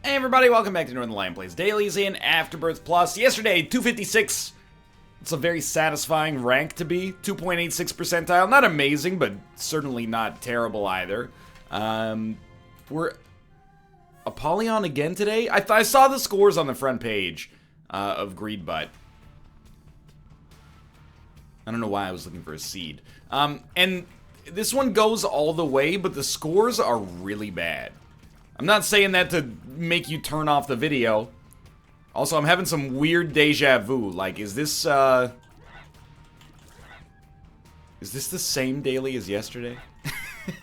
Hey everybody, welcome back to Northernlion Plays Dailies in Afterbirth Plus. Yesterday, 256. It's a very satisfying rank to be. 2.86 percentile. Not amazing, but certainly not terrible either. We're Apollyon again today? I saw the scores on the front page of Greedbutt. I don't know why I was looking for a seed. And this one goes all the way, but the scores are really bad. I'm not saying that to make you turn off the video. Also, I'm having some weird deja vu. Like, is this the same daily as yesterday?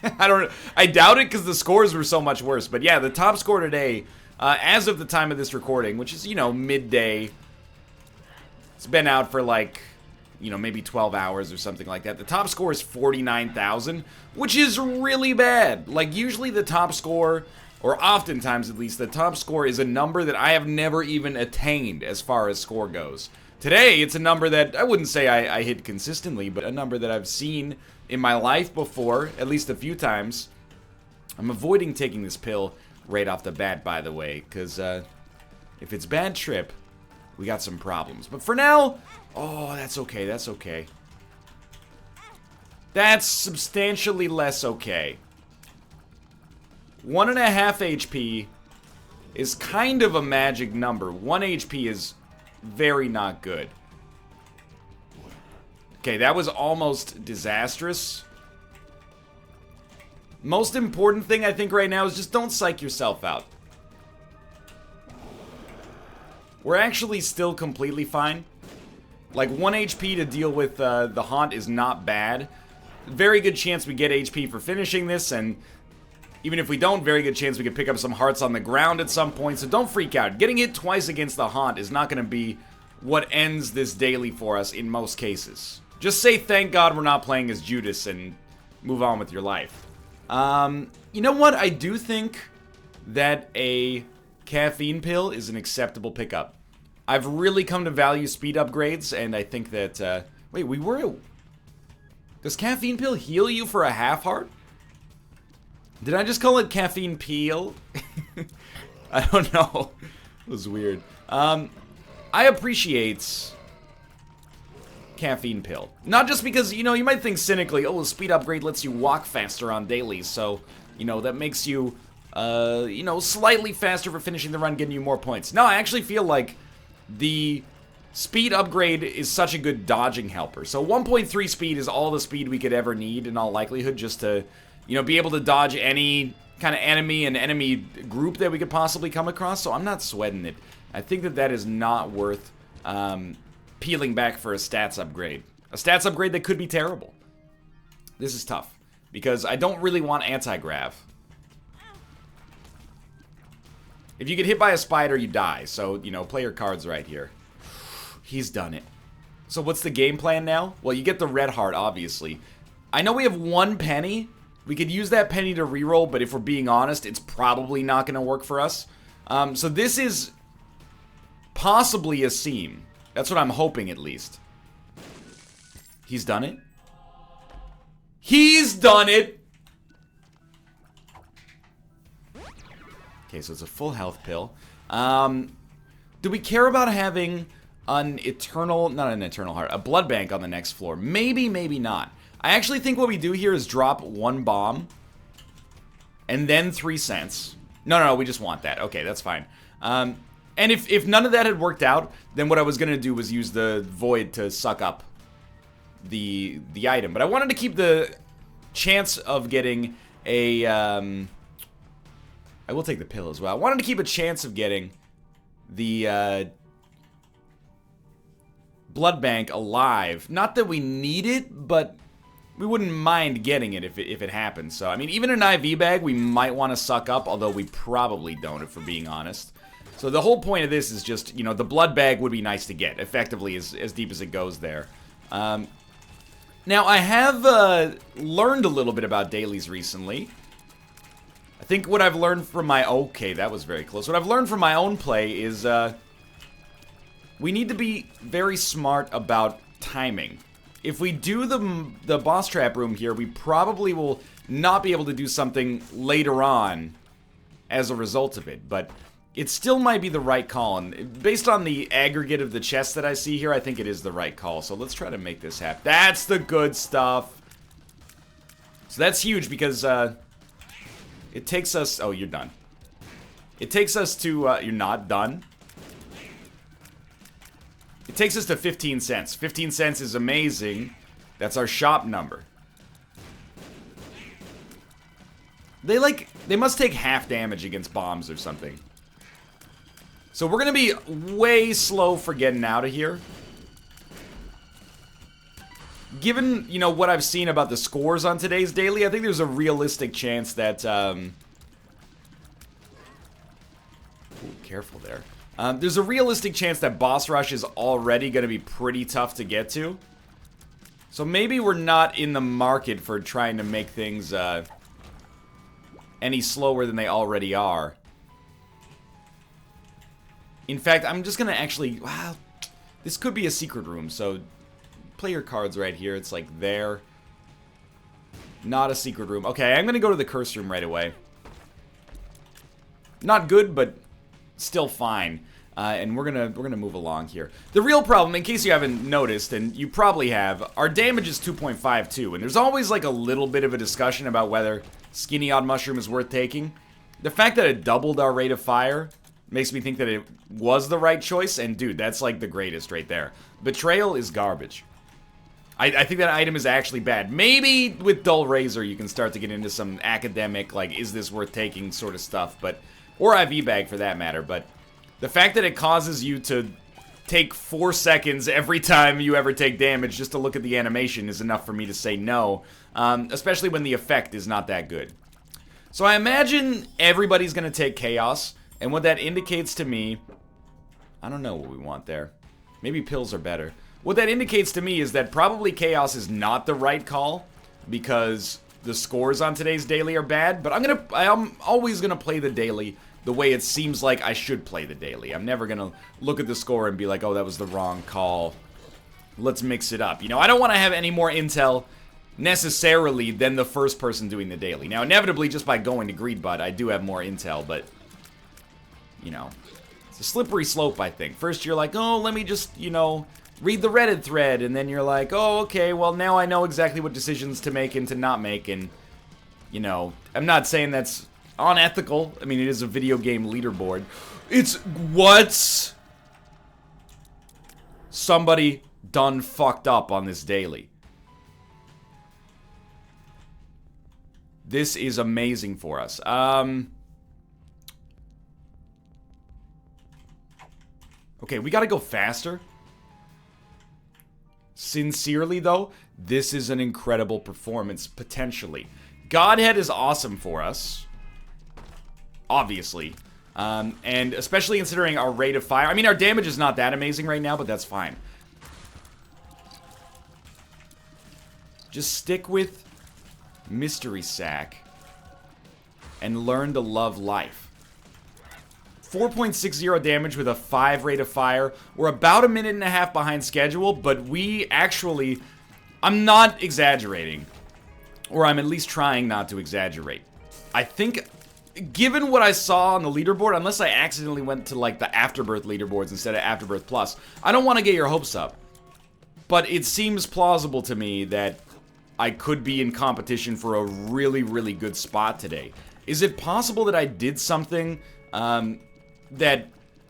I doubt it because the scores were so much worse. But yeah, the top score today, as of the time of this recording, which is, you know, midday. It's been out for like, you know, maybe 12 hours or something like that. The top score is 49,000, which is really bad. Like, usually the top score, or oftentimes at least, the top score is a number that I have never even attained as far as score goes. Today, it's a number that I wouldn't say I hit consistently, but a number that I've seen in my life before, at least a few times. I'm avoiding taking this pill right off the bat, by the way, because if it's bad trip, we got some problems. But for now, oh, that's okay, that's okay. That's substantially less okay. 1.5 HP is kind of a magic number. 1 HP is very not good. Okay, that was almost disastrous. Most important thing I think right now is just don't psych yourself out. We're actually still completely fine. Like, 1 HP to deal with the haunt is not bad. Very good chance we get HP for finishing this, and even if we don't, very good chance we could pick up some hearts on the ground at some point, so don't freak out. Getting hit twice against the haunt is not going to be what ends this daily for us in most cases. Just say thank God we're not playing as Judas and move on with your life. You know what? I do think that a caffeine pill is an acceptable pickup. I've really come to value speed upgrades, and I think that, wait, does caffeine pill heal you for a half heart? Did I just call it caffeine peel? I don't know. It was weird. I appreciate caffeine pill. Not just because, you know, you might think cynically, oh, a speed upgrade lets you walk faster on dailies, so, you know, that makes you, you know, slightly faster for finishing the run, getting you more points. No, I actually feel like the speed upgrade is such a good dodging helper. So 1.3 speed is all the speed we could ever need in all likelihood, just to, you know, be able to dodge any kind of enemy and enemy group that we could possibly come across. So I'm not sweating it. I think that that is not worth peeling back for a stats upgrade. A stats upgrade that could be terrible. This is tough, because I don't really want anti-grav. If you get hit by a spider, you die. So, you know, play your cards right here. He's done it. So what's the game plan now? Well, you get the red heart, obviously. I know we have 1 penny. We could use that penny to reroll, but if we're being honest, it's probably not going to work for us. So this is possibly a seam. That's what I'm hoping, at least. He's done it. He's done it! Okay, so it's a full health pill. Do we care about having an eternal, not an eternal heart, a blood bank on the next floor? Maybe, maybe not. I actually think what we do here is drop 1 bomb and then 3 cents. No, we just want that. Okay, that's fine. And if none of that had worked out, then what I was going to do was use the void to suck up the item. But I wanted to keep the chance of getting a... I will take the pill as well. I wanted to keep a chance of getting the blood bank alive. Not that we need it, but we wouldn't mind getting it if it happens. So, I mean, even an IV bag we might want to suck up, although we probably don't, if we're being honest. So the whole point of this is just, you know, the blood bag would be nice to get, effectively, as deep as it goes there. Now, I have learned a little bit about dailies recently. I think what I've learned from my... Okay, that was very close. What I've learned from my own play is we need to be very smart about timing. If we do the boss trap room here, we probably will not be able to do something later on as a result of it. But it still might be the right call. And based on the aggregate of the chests that I see here, I think it is the right call. So let's try to make this happen. That's the good stuff. So that's huge because it takes us... Oh, you're done. It takes us to... you're not done. It takes us to 15 cents. 15 cents is amazing. That's our shop number. They must take half damage against bombs or something. So we're gonna be way slow for getting out of here. Given, you know, what I've seen about the scores on today's daily, I think there's a realistic chance that, ooh, careful there. There's a realistic chance that boss rush is already gonna be pretty tough to get to. So maybe we're not in the market for trying to make things, any slower than they already are. In fact, I'm just gonna actually... Wow, this could be a secret room, so... Play your cards right here. It's like there. Not a secret room. Okay, I'm gonna go to the curse room right away. Not good, but still fine. And we're gonna move along here. The real problem, in case you haven't noticed, and you probably have, our damage is 2.52, and there's always like a little bit of a discussion about whether Skinny Odd Mushroom is worth taking. The fact that it doubled our rate of fire makes me think that it was the right choice, and dude, that's like the greatest right there. Betrayal is garbage. I think that item is actually bad. Maybe with Dull Razor you can start to get into some academic, like, is this worth taking sort of stuff, but... Or IV Bag for that matter, but... The fact that it causes you to take 4 seconds every time you ever take damage just to look at the animation is enough for me to say no. Especially when the effect is not that good. So I imagine everybody's gonna take Chaos, and what that indicates to me... I don't know what we want there. Maybe pills are better. What that indicates to me is that probably Chaos is not the right call, because the scores on today's daily are bad, but I'm always gonna play the daily the way it seems like I should play the daily. I'm never gonna look at the score and be like, oh, that was the wrong call. Let's mix it up. You know, I don't want to have any more intel necessarily than the first person doing the daily. Now, inevitably, just by going to Greedbutt, I do have more intel, but, you know, it's a slippery slope, I think. First, you're like, oh, let me just, you know, read the Reddit thread, and then you're like, oh, okay, well, now I know exactly what decisions to make and to not make, and, you know, I'm not saying that's unethical. I mean, it is a video game leaderboard. It's, what? Somebody done fucked up on this daily. This is amazing for us. Okay, we gotta go faster. Sincerely, though, this is an incredible performance, potentially. Godhead is awesome for us. Obviously. And especially considering our rate of fire. I mean, our damage is not that amazing right now, but that's fine. Just stick with Mystery Sack and learn to love life. 4.60 damage with a 5 rate of fire. We're about a minute and a half behind schedule, but we actually... I'm not exaggerating. Or I'm at least trying not to exaggerate. I think, given what I saw on the leaderboard, unless I accidentally went to, like, the Afterbirth leaderboards instead of Afterbirth Plus, I don't want to get your hopes up. But it seems plausible to me that I could be in competition for a really, really good spot today. Is it possible that I did something that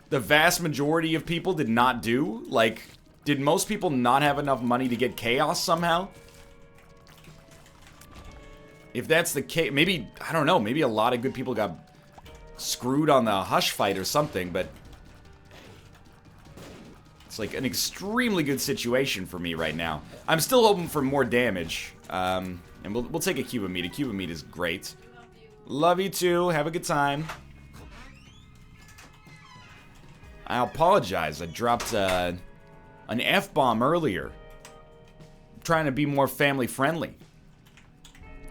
the vast majority of people did not do? Like, did most people not have enough money to get Chaos somehow? If that's the case, maybe, I don't know, maybe a lot of good people got screwed on the Hush fight or something, but it's like an extremely good situation for me right now. I'm still hoping for more damage, and we'll take a cube of meat. A cube of meat is great. Love you too, have a good time. I apologize, I dropped an F-bomb earlier. I'm trying to be more family-friendly.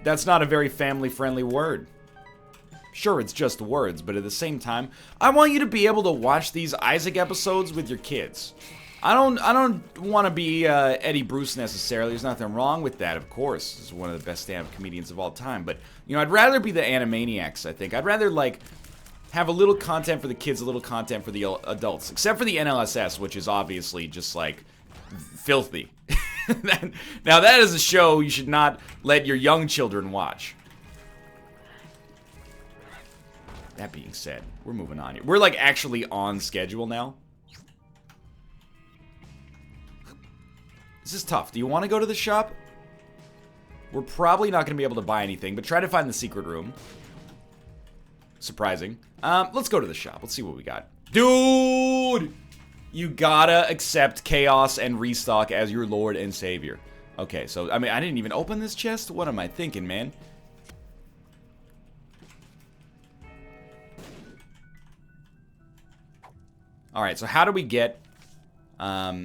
That's not a very family-friendly word. Sure, it's just words, but at the same time, I want you to be able to watch these Isaac episodes with your kids. I don't want to be Eddie Bruce necessarily. There's nothing wrong with that, of course. He's one of the best stand-up comedians of all time. But, you know, I'd rather be the Animaniacs, I think. I'd rather, like, have a little content for the kids, a little content for the adults. Except for the NLSS, which is obviously just, like, filthy. Now, that is a show you should not let your young children watch. That being said, we're moving on here. We're, like, actually on schedule now. This is tough. Do you want to go to the shop? We're probably not going to be able to buy anything, but try to find the secret room. Surprising. Let's go to the shop. Let's see what we got. Dude! You gotta accept chaos and restock as your lord and savior. Okay, so, I mean, I didn't even open this chest? What am I thinking, man? Alright, so how do we get... how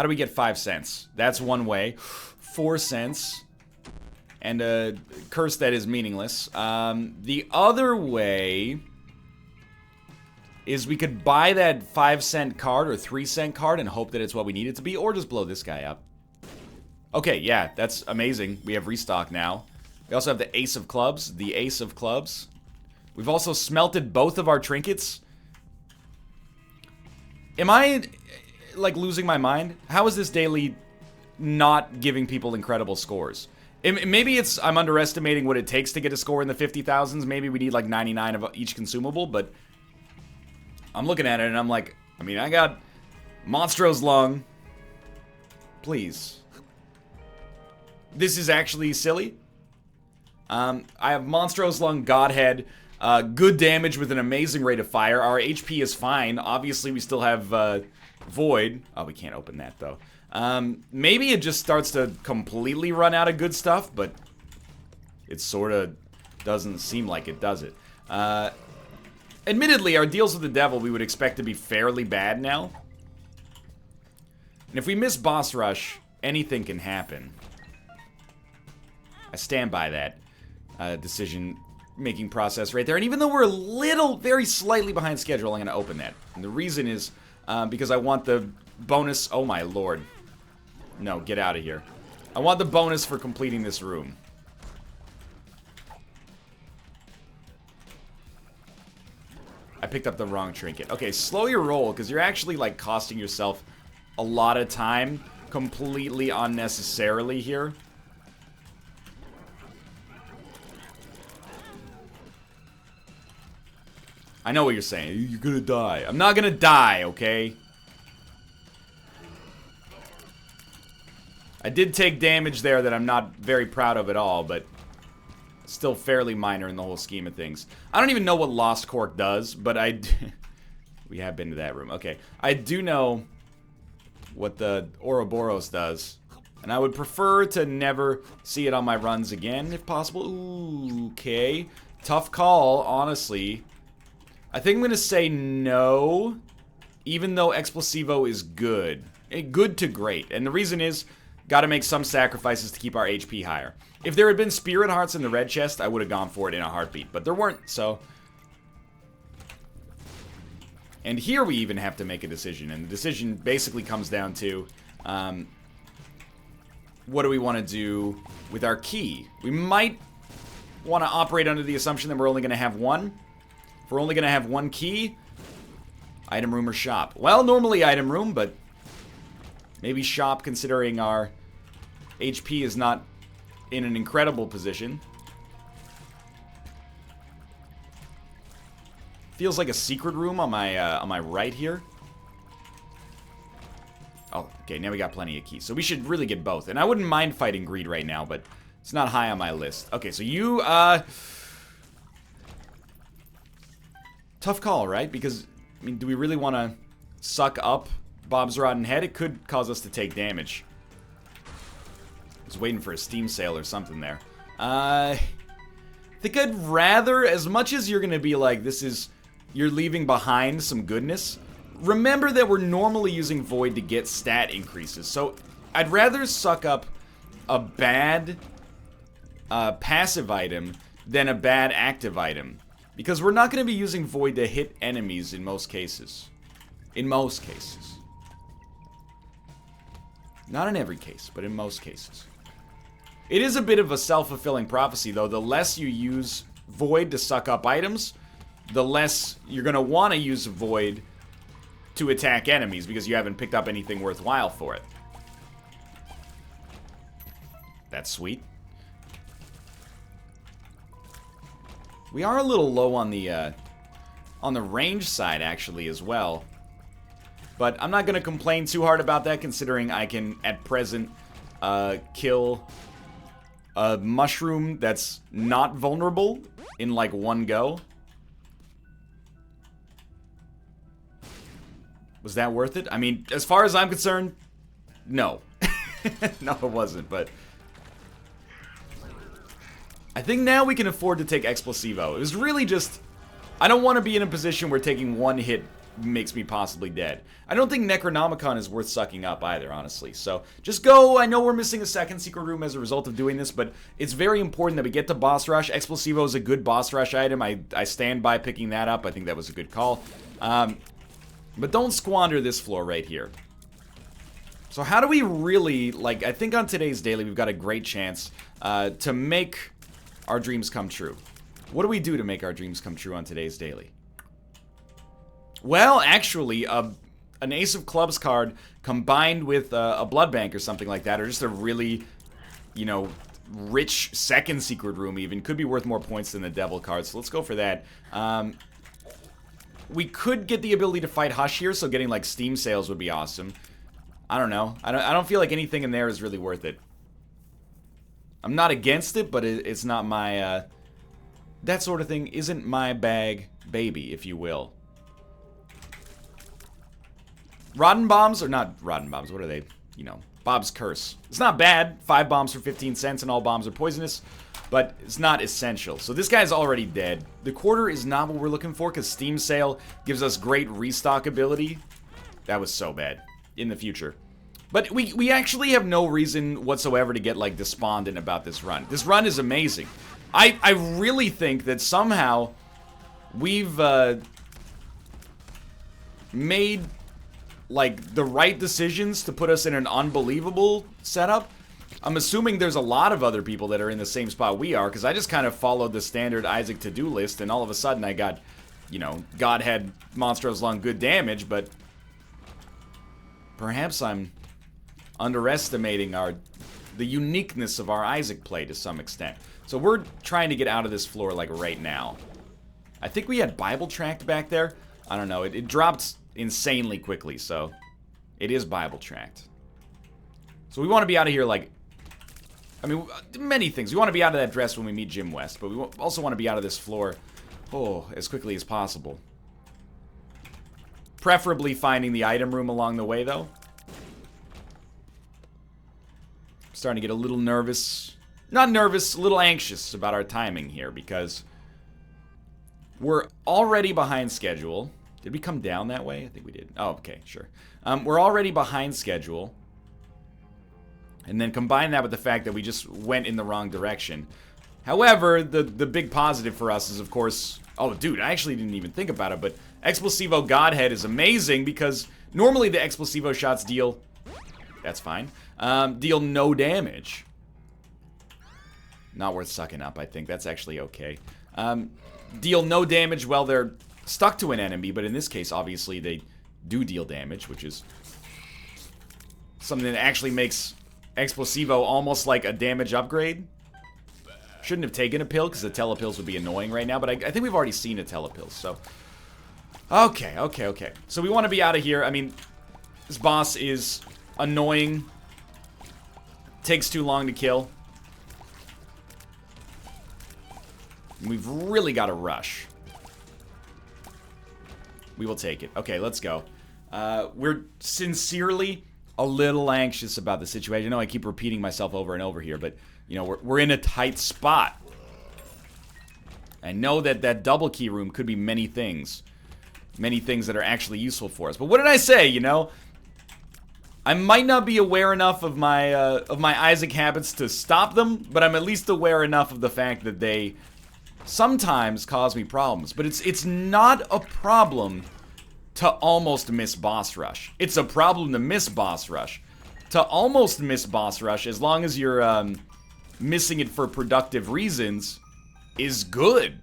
do we get 5 cents? That's one way. 4 cents. And a curse that is meaningless. The other way is we could buy that 5 cent card or 3 cent card and hope that it's what we need it to be, or just blow this guy up. Okay, yeah, that's amazing. We have restock now. We also have the Ace of Clubs. The Ace of Clubs. We've also smelted both of our trinkets. Am I, like, losing my mind? How is this daily not giving people incredible scores? Maybe it's I'm underestimating what it takes to get a score in the 50,000s. Maybe we need like 99 of each consumable, but I'm looking at it and I'm like, I mean, I got Monstro's Lung. Please. This is actually silly. I have Monstro's Lung, Godhead, good damage with an amazing rate of fire. Our HP is fine. Obviously, we still have Void. Oh, we can't open that, though. Maybe it just starts to completely run out of good stuff, but it sort of doesn't seem like it, does it? Admittedly, our deals with the devil we would expect to be fairly bad now. And if we miss boss rush, anything can happen. I stand by that decision-making process right there. And even though we're a little, very slightly behind schedule, I'm going to open that. And the reason is because I want the bonus... Oh, my lord. No, get out of here. I want the bonus for completing this room. I picked up the wrong trinket. Okay, slow your roll, because you're actually, like, costing yourself a lot of time completely unnecessarily here. I know what you're saying. You're gonna die. I'm not gonna die, okay? I did take damage there that I'm not very proud of at all, but still fairly minor in the whole scheme of things. I don't even know what Lost Cork does, but we have been to that room. Okay, I do know what the Ouroboros does, and I would prefer to never see it on my runs again, if possible. Ooh, okay. Tough call, honestly. I think I'm going to say no, even though Explosivo is good. Good to great, and the reason is... Gotta make some sacrifices to keep our HP higher. If there had been Spirit Hearts in the red chest, I would have gone for it in a heartbeat. But there weren't, so... And here we even have to make a decision. And the decision basically comes down to... what do we want to do with our key? We might want to operate under the assumption that we're only going to have one. If we're only going to have one key... Item room or shop? Well, normally item room, but... Maybe shop, considering our HP is not in an incredible position. Feels like a secret room on my right here. Oh, okay, now we got plenty of keys. So we should really get both. And I wouldn't mind fighting greed right now, but it's not high on my list. Okay, so you, tough call, right? Because, I mean, do we really want to suck up Bob's Rotten Head? It could cause us to take damage. I was waiting for a Steam sale or something there. I think I'd rather, as much as you're going to be like, this is, you're leaving behind some goodness, remember that we're normally using Void to get stat increases. So I'd rather suck up a bad passive item than a bad active item. Because we're not going to be using Void to hit enemies in most cases. In most cases. Not in every case, but in most cases. It is a bit of a self-fulfilling prophecy, though. The less you use Void to suck up items, the less you're going to want to use Void to attack enemies because you haven't picked up anything worthwhile for it. That's sweet. We are a little low on the range side, actually, as well. But I'm not going to complain too hard about that, considering I can, at present, kill a mushroom that's not vulnerable in, like, one go. Was that worth it? I mean, as far as I'm concerned, no. No, it wasn't, but... I think now we can afford to take Explosivo. It was really just... I don't want to be in a position where taking one hit makes me possibly dead. I don't think Necronomicon is worth sucking up either, honestly. So, just go. I know we're missing a second secret room as a result of doing this, but it's very important that we get to boss rush. Explosivo is a good boss rush item. I stand by picking that up. I think that was a good call. But don't squander this floor right here. So how do we really, like, I think on today's daily we've got a great chance to make our dreams come true. What do we do to make our dreams come true on today's daily? Well, actually, an Ace of Clubs card combined with a Blood Bank or something like that, or just a really, you know, rich second secret room even, could be worth more points than the Devil card, so let's go for that. We could get the ability to fight Hush here, so getting, like, Steam Sales would be awesome. I don't know. I don't feel like anything in there is really worth it. I'm not against it, but it's not my, that sort of thing isn't my bag baby, if you will. Rotten Bombs, or not Rotten Bombs, what are they? You know, Bob's Curse. It's not bad. 5 bombs for 15 cents and all bombs are poisonous, but it's not essential. So this guy's already dead. The quarter is not what we're looking for because Steam Sale gives us great restock ability. That was so bad in the future. But we actually have no reason whatsoever to get, like, despondent about this run. This run is amazing. I really think that somehow we've made, like, the right decisions to put us in an unbelievable setup. I'm assuming there's a lot of other people that are in the same spot we are, because I just kind of followed the standard Isaac to-do list, and all of a sudden I got, you know, God had Monstros Long good damage, but perhaps I'm underestimating the uniqueness of our Isaac play to some extent. So we're trying to get out of this floor, like, right now. I think we had Bible Tract back there. I don't know. It dropped insanely quickly, so it is Bible Tract. So we want to be out of here, like, I mean, many things. We want to be out of that dress when we meet Jim West, but we also want to be out of this floor, as quickly as possible. Preferably finding the item room along the way, though. I'm starting to get a little nervous. Not nervous, a little anxious about our timing here, because we're already behind schedule. Did we come down that way? I think we did. Oh, okay, sure. We're already behind schedule. And then combine that with the fact that we just went in the wrong direction. However, the big positive for us is, of course... Oh, dude, I actually didn't even think about it, but Explosivo Godhead is amazing because normally the Explosivo shots deal... That's fine. Deal no damage. Not worth sucking up, I think. That's actually okay. Deal no damage while they're stuck to an enemy, but in this case, obviously, they do deal damage, which is something that actually makes Explosivo almost like a damage upgrade. Shouldn't have taken a pill, because the telepills would be annoying right now, but I think we've already seen a telepill, so... Okay. So we want to be out of here. I mean, this boss is annoying. Takes too long to kill. We've really got to rush. We will take it. Okay, let's go. We're sincerely a little anxious about the situation. I know I keep repeating myself over and over here, but, you know, we're in a tight spot. I know that that double key room could be many things. Many things that are actually useful for us. But what did I say, you know? I might not be aware enough of my Isaac habits to stop them, but I'm at least aware enough of the fact that they sometimes cause me problems. But it's not a problem to almost miss boss rush. It's a problem to miss boss rush. To almost miss boss rush, as long as you're missing it for productive reasons, is good.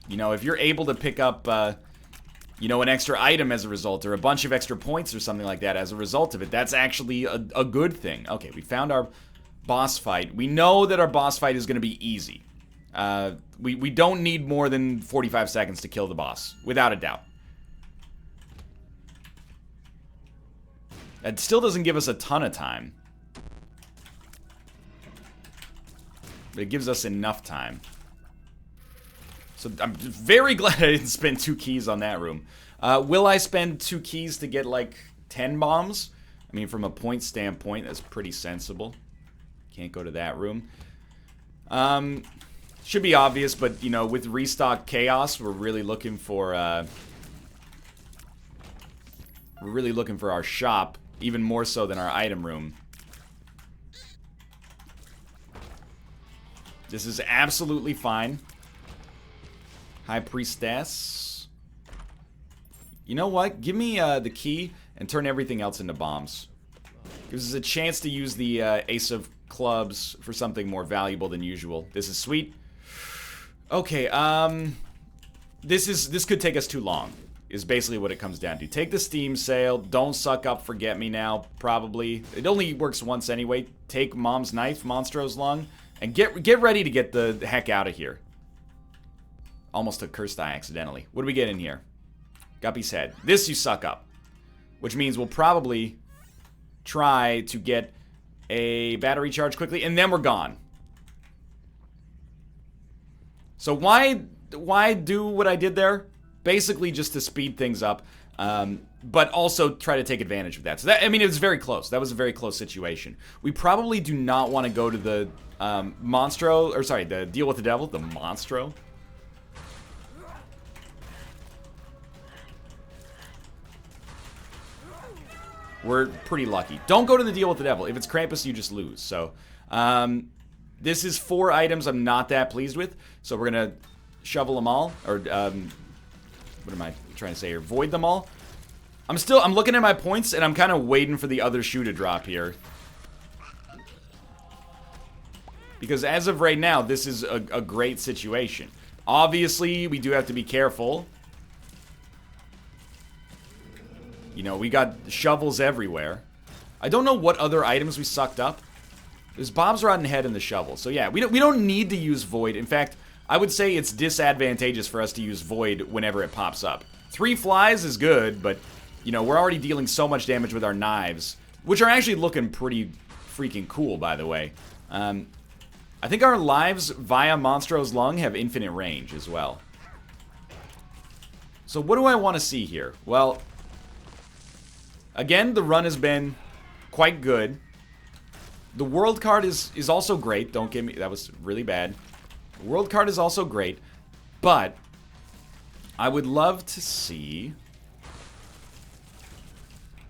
You know, if you're able to pick up, you know, an extra item as a result, or a bunch of extra points or something like that as a result of it, that's actually a good thing. Okay, we found our boss fight. We know that our boss fight is going to be easy. We don't need more than 45 seconds to kill the boss, without a doubt. That still doesn't give us a ton of time. But it gives us enough time. So I'm very glad I didn't spend 2 keys on that room. Will I spend 2 keys to get like 10 bombs? I mean, from a point standpoint, that's pretty sensible. Can't go to that room. Should be obvious, but you know, with restock chaos, we're really looking for our shop, even more so than our item room. This is absolutely fine. High Priestess. You know what? Give me the key and turn everything else into bombs. Gives us a chance to use the Ace of Clubs for something more valuable than usual. This is sweet. Okay, this could take us too long, is basically what it comes down to. Take the Steam Sale. Don't suck up Forget Me Now, probably. It only works once anyway. Take Mom's Knife, Monstro's Lung, and get ready to get the heck out of here. Almost took Cursed Eye accidentally. What do we get in here? Guppy's Head. This you suck up. Which means we'll probably try to get a battery charge quickly, and then we're gone. So why do what I did there? Basically just to speed things up, but also try to take advantage of that. So that, I mean, it was very close. That was a very close situation. We probably do not want to go to the the Deal with the Devil, the Monstro. We're pretty lucky. Don't go to the Deal with the Devil. If it's Krampus, you just lose. So, this is 4 items I'm not that pleased with. So we're going to shovel them all. Or, what am I trying to say here? Void them all. I'm looking at my points, and I'm kind of waiting for the other shoe to drop here. Because as of right now, this is a great situation. Obviously, we do have to be careful. You know, we got shovels everywhere. I don't know what other items we sucked up. There's Bob's Rotten Head and the shovel. So yeah, we don't need to use Void. In fact, I would say it's disadvantageous for us to use Void whenever it pops up. 3 flies is good, but, you know, we're already dealing so much damage with our knives, which are actually looking pretty freaking cool, by the way. I think our lives via Monstro's Lung have infinite range as well. So what do I want to see here? Well, again, the run has been quite good. The world card is also great. Don't get me... That was really bad. The world card is also great. But I would love to see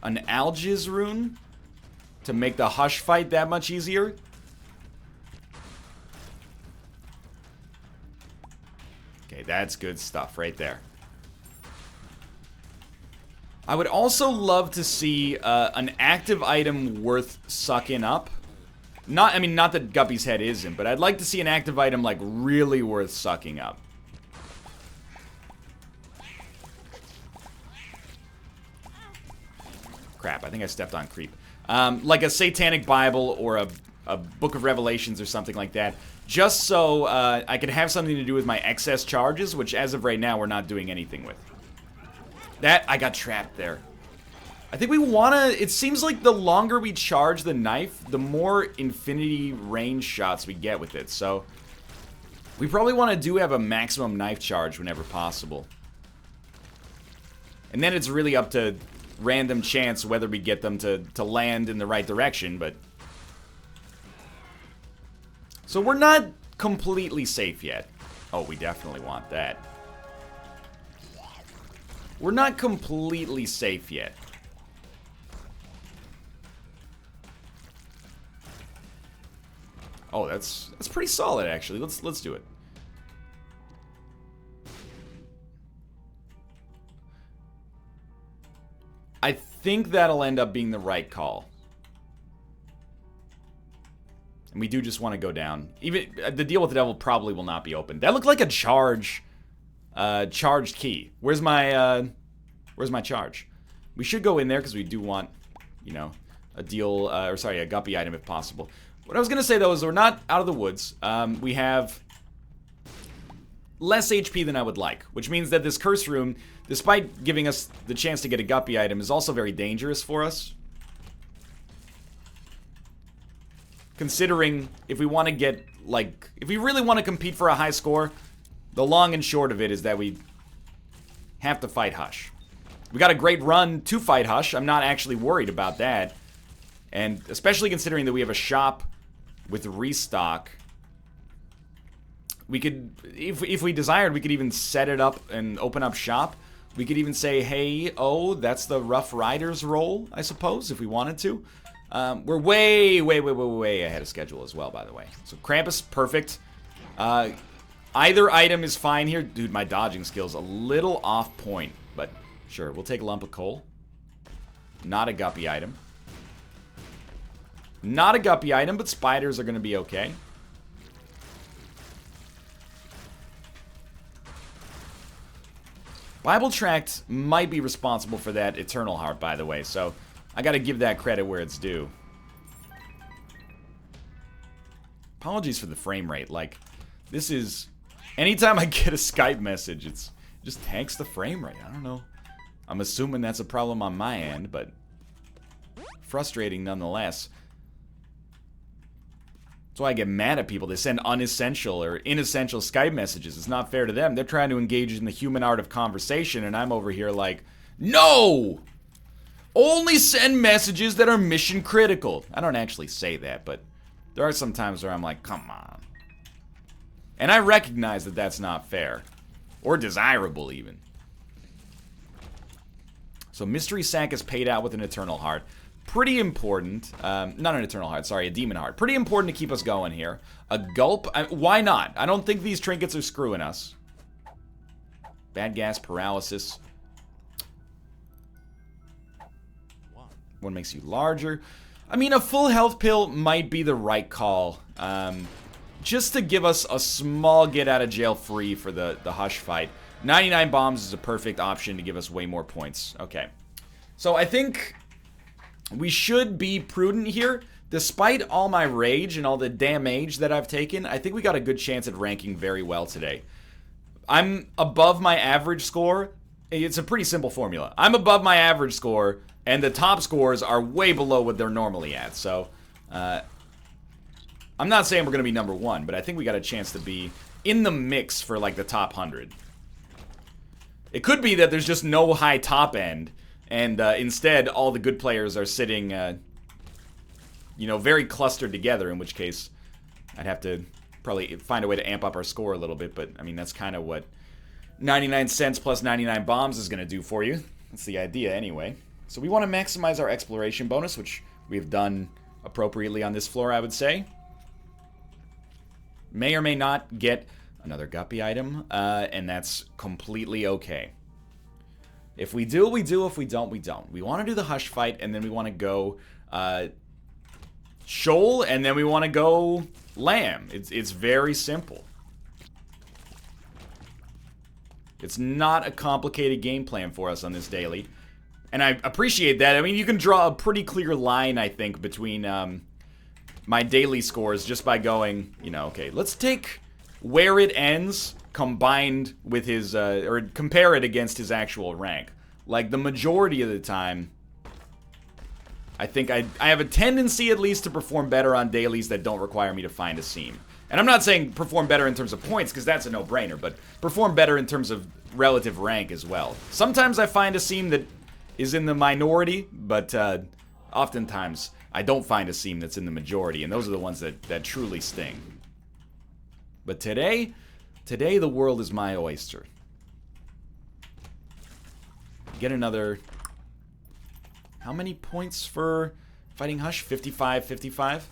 an Algiz rune to make the Hush fight that much easier. Okay, that's good stuff right there. I would also love to see an active item worth sucking up. I mean, not that Guppy's Head isn't, but I'd like to see an active item, like, really worth sucking up. Crap, I think I stepped on creep. Like a Satanic Bible or a Book of Revelations or something like that. Just so I can have something to do with my excess charges, which as of right now, we're not doing anything with. I got trapped there. I think we want to... It seems like the longer we charge the knife, the more infinity range shots we get with it. So, we probably want to have a maximum knife charge whenever possible. And then it's really up to random chance whether we get them to land in the right direction, but... So we're not completely safe yet. Oh, we definitely want that. We're not completely safe yet. Oh, that's pretty solid actually. Let's do it. I think that'll end up being the right call. And we do just want to go down. Even the Deal with the Devil probably will not be open. That looked like a charge. charged key. Where's my charge? We should go in there because we do want, you know, a deal, or sorry, a guppy item if possible. What I was going to say, though, is we're not out of the woods. We have less HP than I would like, which means that this curse room, despite giving us the chance to get a guppy item, is also very dangerous for us. Considering if we want to get, like, if we really want to compete for a high score, the long and short of it is that we have to fight Hush. We got a great run to fight Hush. I'm not actually worried about that. And especially considering that we have a shop with restock. We could, if we desired, we could even set it up and open up shop. We could even say, hey, oh, that's the Rough Riders role, I suppose, if we wanted to. We're way ahead of schedule as well, by the way. So Krampus, perfect. Either item is fine here. Dude, my dodging skill's a little off point, but sure, we'll take a lump of coal. Not a guppy item. Not a guppy item, but spiders are going to be okay. Bible Tract might be responsible for that Eternal Heart, by the way, so I gotta give that credit where it's due. Apologies for the frame rate, like, this is... Anytime I get a Skype message, it just tanks the frame rate, I don't know. I'm assuming that's a problem on my end, but... frustrating nonetheless. That's why I get mad at people. They send unessential or inessential Skype messages. It's not fair to them. They're trying to engage in the human art of conversation, and I'm over here like, no! Only send messages that are mission critical. I don't actually say that, but there are some times where I'm like, come on. And I recognize that that's not fair. Or desirable, even. So Mystery Sack is paid out with an Eternal Heart. Pretty important. Not an Eternal Heart, sorry, a Demon Heart. Pretty important to keep us going here. A Gulp? Why not? I don't think these trinkets are screwing us. Bad Gas, Paralysis. One makes you larger. I mean, a full health pill might be the right call. Just to give us a small get out of jail free for the Hush fight. 99 bombs is a perfect option to give us way more points. Okay. So I think we should be prudent here. Despite all my rage and all the damage that I've taken, I think we got a good chance at ranking very well today. I'm above my average score. It's a pretty simple formula. I'm above my average score, and the top scores are way below what they're normally at. So, I'm not saying we're going to be number one, but I think we got a chance to be in the mix for, like, the top 100. It could be that there's just no high top end, and instead all the good players are sitting, you know, very clustered together, in which case I'd have to probably find a way to amp up our score a little bit, but, I mean, that's kind of what 99 cents plus 99 bombs is going to do for you. That's the idea, anyway. So we want to maximize our exploration bonus, which we've done appropriately on this floor, I would say. May or may not get another guppy item, and that's completely okay. If we do, we do. If we don't, we don't. We want to do the Hush fight, and then we want to go Shoal, and then we want to go Lamb. It's very simple. It's not a complicated game plan for us on this daily. And I appreciate that. I mean, you can draw a pretty clear line, I think, between my daily scores just by going, you know, okay, let's take where it ends combined with his, or compare it against his actual rank. Like, the majority of the time, I think I have a tendency, at least, to perform better on dailies that don't require me to find a seam. And I'm not saying perform better in terms of points, because that's a no-brainer, but perform better in terms of relative rank as well. Sometimes I find a seam that is in the minority, but oftentimes I don't find a seam that's in the majority, and those are the ones that truly sting. But today the world is my oyster. Get another... How many points for fighting Hush? 55, 55?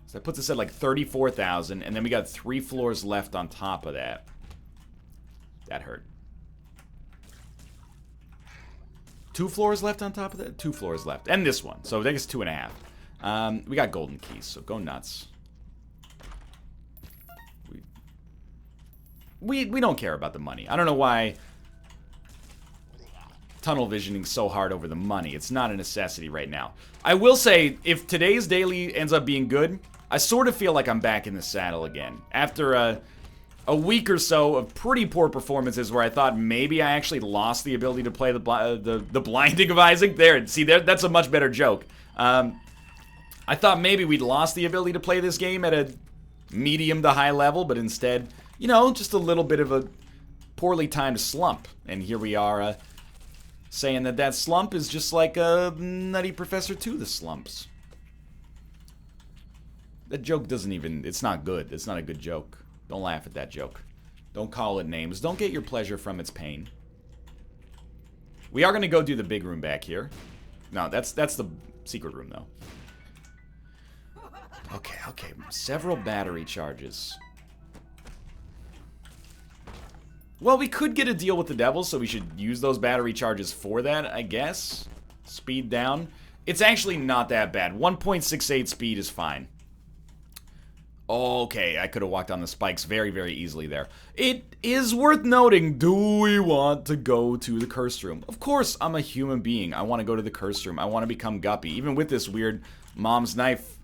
So that puts us at like 34,000, and then we got 3 floors left on top of that. That hurt. 2 floors left on top of that? 2 floors left. And this one. So I think it's 2.5. We got golden keys, so go nuts. we don't care about the money. I don't know why tunnel visioning so hard over the money. It's not a necessity right now. I will say, if today's daily ends up being good, I sort of feel like I'm back in the saddle again. After a week or so of pretty poor performances where I thought maybe I actually lost the ability to play the Blinding of Isaac. There, see, that's a much better joke. I thought maybe we'd lost the ability to play this game at a medium to high level, but instead, you know, just a little bit of a poorly timed slump. And here we are, saying that slump is just like Nutty Professor 2, the slumps. That joke doesn't even, it's not good. It's not a good joke. Don't laugh at that joke. Don't call it names. Don't get your pleasure from its pain. We are going to go do the big room back here. No, that's the secret room, though. Okay. Several battery charges. Well, we could get a deal with the devil, so we should use those battery charges for that, I guess. Speed down. It's actually not that bad. 1.68 speed is fine. Okay, I could have walked on the spikes very, very easily there. It is worth noting, do we want to go to the cursed room? Of course, I'm a human being. I want to go to the cursed room. I want to become Guppy. Even with this weird mom's knife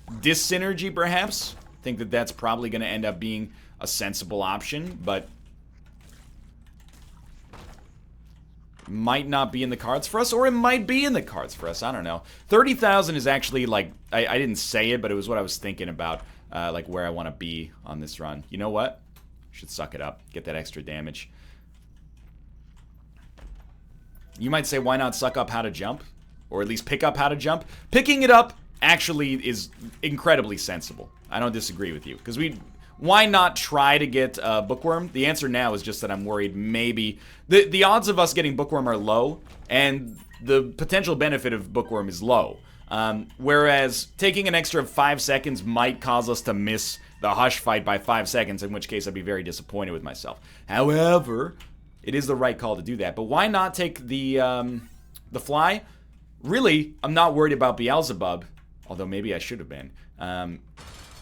dyssynergy, perhaps. I think that's probably going to end up being a sensible option, but might not be in the cards for us, or it might be in the cards for us. I don't know. 30,000 is actually, like, I didn't say it, but it was what I was thinking about. Like where I want to be on this run. You know what? Should suck it up. Get that extra damage. You might say, why not suck up how to jump? Or at least pick up how to jump? Picking it up actually is incredibly sensible. I don't disagree with you. Because why not try to get Bookworm? The answer now is just that I'm worried maybe... The odds of us getting Bookworm are low, and the potential benefit of Bookworm is low. Whereas taking an extra 5 seconds might cause us to miss the Hush fight by 5 seconds, in which case I'd be very disappointed with myself. However, it is the right call to do that. But why not take the fly? Really, I'm not worried about Beelzebub, although maybe I should have been.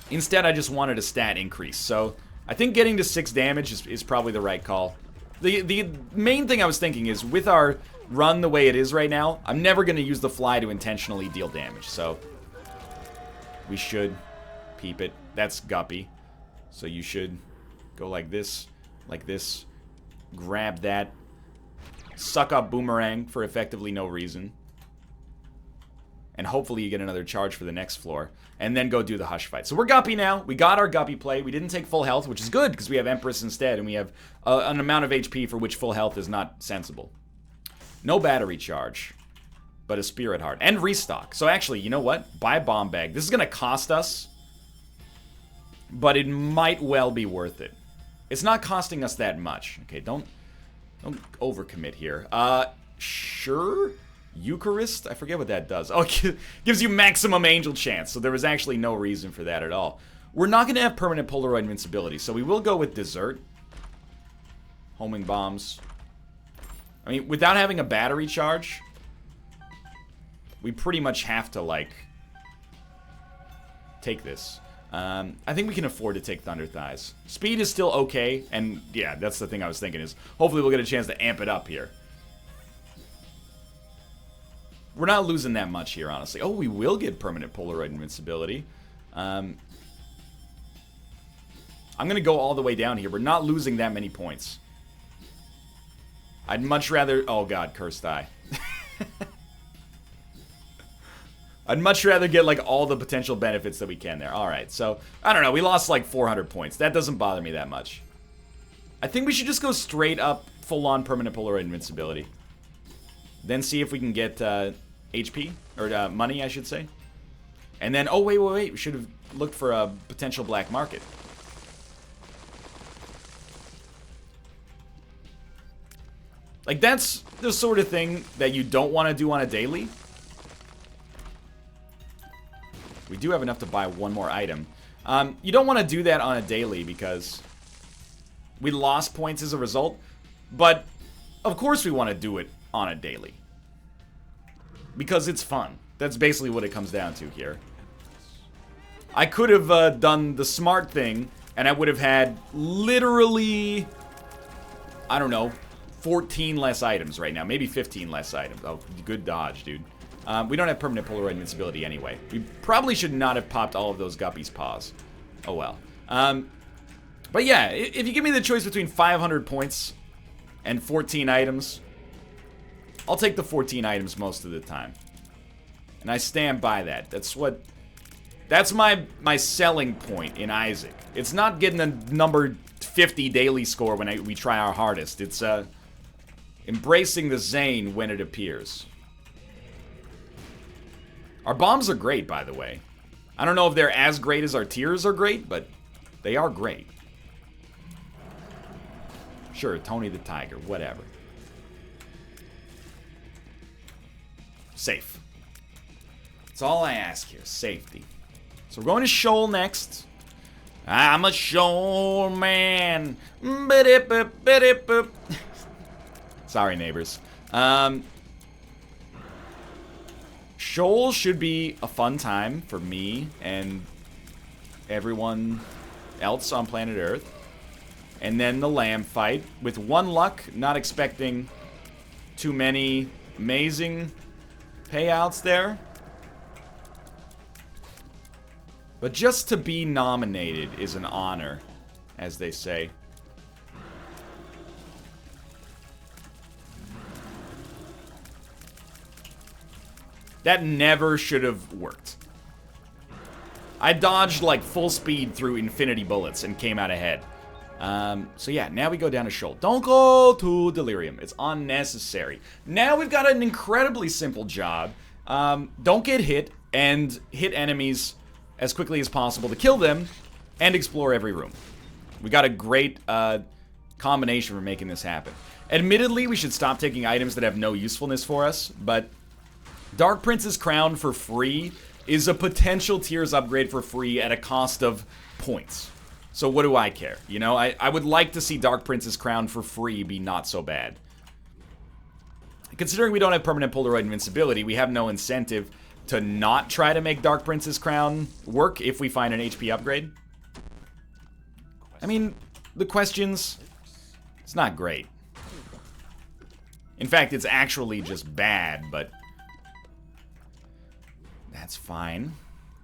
Instead, I just wanted a stat increase. So I think getting to 6 damage is probably the right call. The main thing I was thinking is, with our run the way it is right now, I'm never going to use the fly to intentionally deal damage, so we should peep it. That's Guppy, so you should go like this, grab that, suck up Boomerang for effectively no reason, and hopefully you get another charge for the next floor, and then go do the Hush fight. So we're Guppy now. We got our Guppy play. We didn't take full health, which is good, because we have Empress instead, and we have an amount of HP for which full health is not sensible. No battery charge, but a Spirit Heart. And restock. So actually, you know what? Buy a Bomb Bag. This is going to cost us, but it might well be worth it. It's not costing us that much. Okay, don't overcommit here. Sure? Eucharist? I forget what that does. Oh, it gives you maximum angel chance, so there was actually no reason for that at all. We're not going to have permanent Polaroid invincibility, so we will go with Dessert. Homing Bombs. I mean, without having a battery charge, we pretty much have to, like, take this. I think we can afford to take Thunder Thighs. Speed is still okay, and yeah, that's the thing I was thinking is, hopefully we'll get a chance to amp it up here. We're not losing that much here, honestly. Oh, we will get permanent Polaroid invincibility. I'm going to go all the way down here. We're not losing that many points. I'd much rather... Oh, God, Cursed Eye. I'd much rather get, like, all the potential benefits that we can there. Alright, so, I don't know. We lost, like, 400 points. That doesn't bother me that much. I think we should just go straight up full-on permanent Polaroid invincibility. Then see if we can get HP, or money, I should say. And then, oh, wait. We should have looked for a potential black market. Like, that's the sort of thing that you don't want to do on a daily. We do have enough to buy one more item. You don't want to do that on a daily because we lost points as a result. But, of course we want to do it on a daily. Because it's fun. That's basically what it comes down to here. I could have done the smart thing And I would have had literally, I don't know, 14 less items right now. Maybe 15 less items. Oh, good dodge, dude. We don't have permanent Polaroid invincibility anyway. We probably should not have popped all of those Guppy's paws. Oh well. But yeah, if you give me the choice between 500 points and 14 items, I'll take the 14 items most of the time. And I stand by that. That's my selling point in Isaac. It's not getting a number 50 daily score when we try our hardest. It's embracing the Zane when it appears. Our bombs are great, by the way. I don't know if they're as great as our tiers are great, but they are great. Sure, Tony the Tiger, whatever. Safe. That's all I ask here, safety. So we're going to Shoal next. I'm a Shoal man. Sorry, neighbors. Shoal should be a fun time for me and everyone else on planet Earth. And then the lamb fight. With one luck, not expecting too many amazing payouts there. But just to be nominated is an honor, as they say. That never should have worked. I dodged like full speed through infinity bullets and came out ahead. So yeah, now we go down to Shoal. Don't go to Delirium. It's unnecessary. Now we've got an incredibly simple job. Don't get hit and hit enemies as quickly as possible to kill them and explore every room. We got a great combination for making this happen. Admittedly, we should stop taking items that have no usefulness for us, but Dark Prince's Crown for free is a potential tiers upgrade for free at a cost of points. So what do I care? You know, I would like to see Dark Prince's Crown for free be not so bad. Considering we don't have permanent Polaroid invincibility, we have no incentive to not try to make Dark Prince's Crown work if we find an HP upgrade. I mean, the questions, it's not great. In fact, it's actually just bad, but that's fine.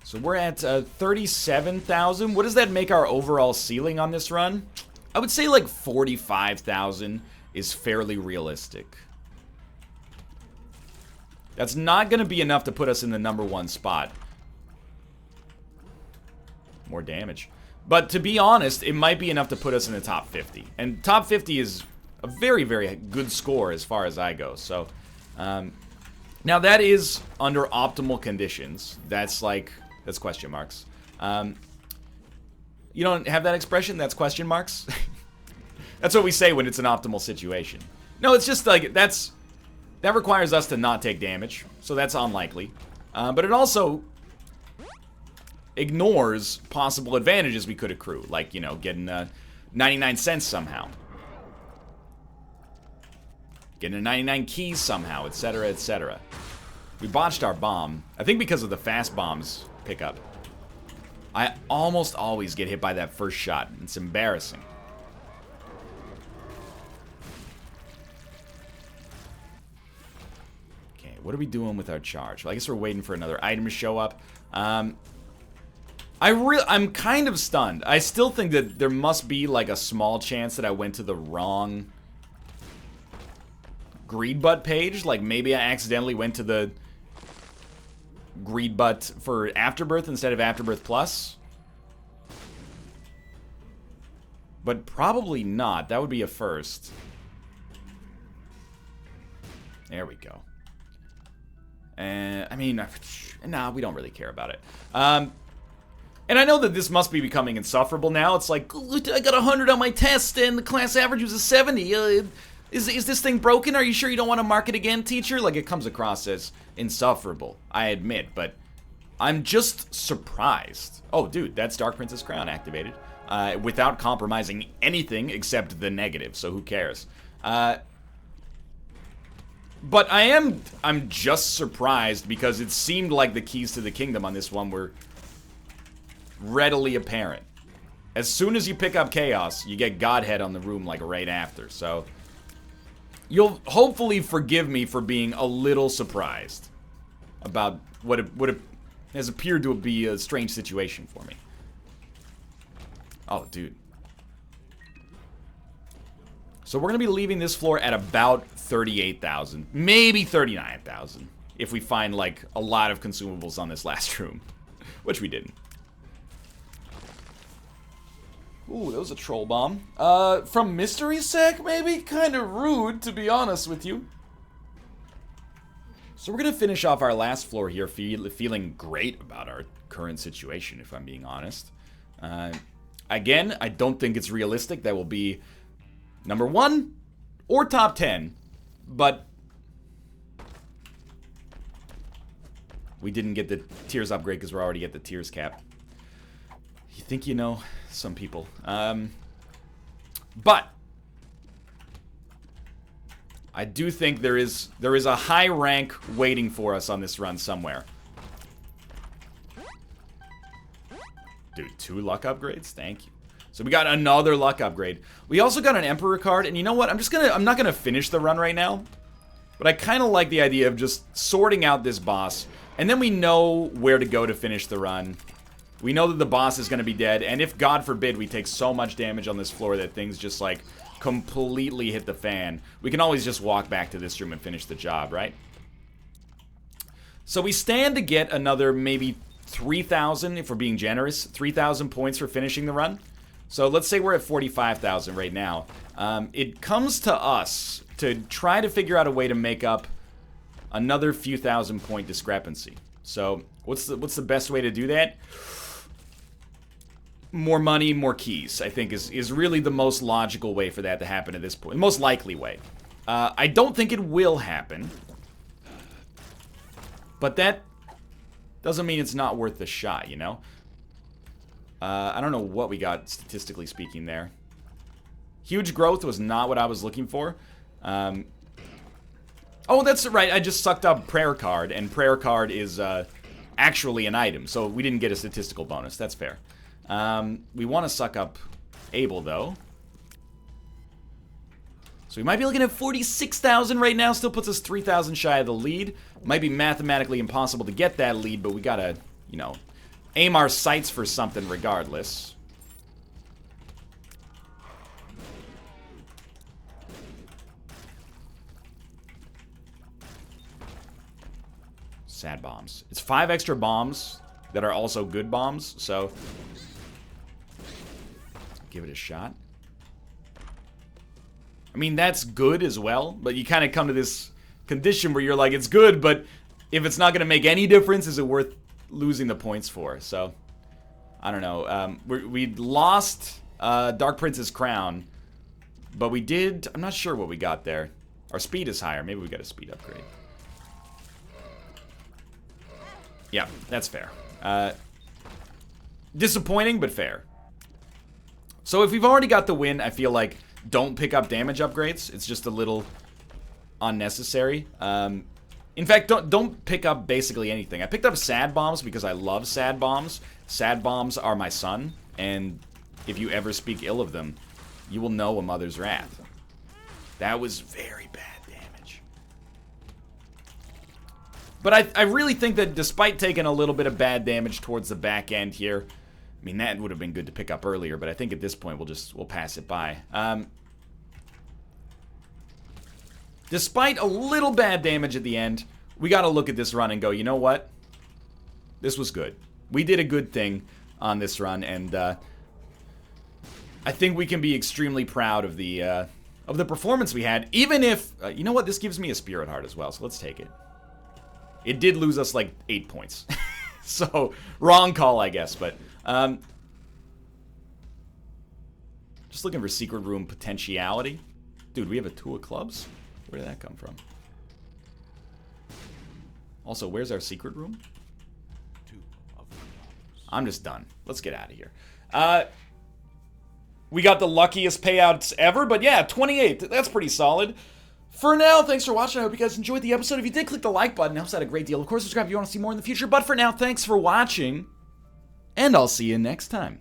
So we're at 37,000. What does that make our overall ceiling on this run? I would say like 45,000 is fairly realistic. That's not going to be enough to put us in the #1 spot. More damage. But to be honest, it might be enough to put us in the top 50. And top 50 is a very, very good score as far as I go. So, now that is under optimal conditions. That's like, that's question marks. You don't have that expression? That's question marks? That's what we say when it's an optimal situation. No, it's just like, that requires us to not take damage. So that's unlikely. But it also ignores possible advantages we could accrue. Like, you know, getting 99 cents somehow. Getting a 99 keys somehow, etc., etc. We botched our bomb. I think because of the fast bombs pickup. I almost always get hit by that first shot. It's embarrassing. Okay, what are we doing with our charge? Well, I guess we're waiting for another item to show up. I'm kind of stunned. I still think that there must be like a small chance that I went to the wrong Greed Butt page. Like maybe I accidentally went to the Greed Butt for Afterbirth instead of Afterbirth Plus. But probably not. That would be a first. There we go. I mean, nah, we don't really care about it. And I know that this must be becoming insufferable now. It's like, I got 100 on my test and the class average was a 70. Is this thing broken? Are you sure you don't want to mark it again, teacher? Like, it comes across as insufferable, I admit, but I'm just surprised. Oh, dude, that's Dark Prince's Crown activated. Without compromising anything except the negative, so who cares? But I'm just surprised because it seemed like the keys to the kingdom on this one were readily apparent. As soon as you pick up Chaos, you get Godhead on the room, like, right after. So, you'll hopefully forgive me for being a little surprised about what has appeared to be a strange situation for me. Oh, dude. So we're going to be leaving this floor at about 38,000. Maybe 39,000. If we find, like, a lot of consumables on this last room. Which we didn't. Ooh, that was a troll bomb. From Mystery Sec, maybe? Kind of rude, to be honest with you. So we're going to finish off our last floor here feeling great about our current situation, if I'm being honest. Again, I don't think it's realistic that we'll be number 1 or top 10, but we didn't get the tiers upgrade because we're already at the tiers cap. You think you know some people. But I do think there is a high rank waiting for us on this run somewhere. Dude, 2 luck upgrades? Thank you. So we got another luck upgrade. We also got an Emperor card, and you know what? I'm not gonna finish the run right now. But I kind of like the idea of just sorting out this boss, and then we know where to go to finish the run. We know that the boss is gonna be dead, and if, God forbid, we take so much damage on this floor that things just, like, completely hit the fan, we can always just walk back to this room and finish the job, right? So we stand to get another maybe 3,000, if we're being generous, 3,000 points for finishing the run. So let's say we're at 45,000 right now. It comes to us to try to figure out a way to make up another few thousand point discrepancy. So what's the best way to do that? More money, more keys, I think is really the most logical way for that to happen at this point. The most likely way. I don't think it will happen. But that doesn't mean it's not worth the shot, you know? I don't know what we got, statistically speaking, there. Huge growth was not what I was looking for. Oh, that's right. I just sucked up Prayer Card, and Prayer Card is actually an item, so we didn't get a statistical bonus. That's fair. We want to suck up Abel, though. So we might be looking at 46,000 right now. Still puts us 3,000 shy of the lead. Might be mathematically impossible to get that lead, but we gotta, you know, aim our sights for something regardless. Sad bombs. It's 5 extra bombs that are also good bombs, so give it a shot. I mean, that's good as well, but you kind of come to this condition where you're like, it's good, but if it's not going to make any difference, is it worth losing the points for? So, I don't know. We lost Dark Prince's crown, but we did... I'm not sure what we got there. Our speed is higher. Maybe we got a speed upgrade. Yeah, that's fair. Disappointing, but fair. So if we've already got the win, I feel like don't pick up damage upgrades. It's just a little unnecessary. In fact, don't pick up basically anything. I picked up sad bombs because I love sad bombs. Sad bombs are my son, and if you ever speak ill of them, you will know a mother's wrath. That was very bad damage. But I really think that despite taking a little bit of bad damage towards the back end here, I mean, that would have been good to pick up earlier, but I think at this point we'll pass it by. Despite a little bad damage at the end, we got to look at this run and go, you know what? This was good. We did a good thing on this run, and I think we can be extremely proud of the performance we had, even if, you know what? This gives me a Spirit Heart as well, so let's take it. It did lose us like 8 points. So, wrong call, I guess, but just looking for secret room potentiality. Dude, we have a 2 of clubs? Where did that come from? Also, where's our secret room? 2 of clubs. I'm just done. Let's get out of here. We got the luckiest payouts ever, but yeah, 28. That's pretty solid. For now, thanks for watching. I hope you guys enjoyed the episode. If you did, click the like button. It helps out a great deal. Of course, subscribe if you want to see more in the future. But for now, thanks for watching, and I'll see you next time.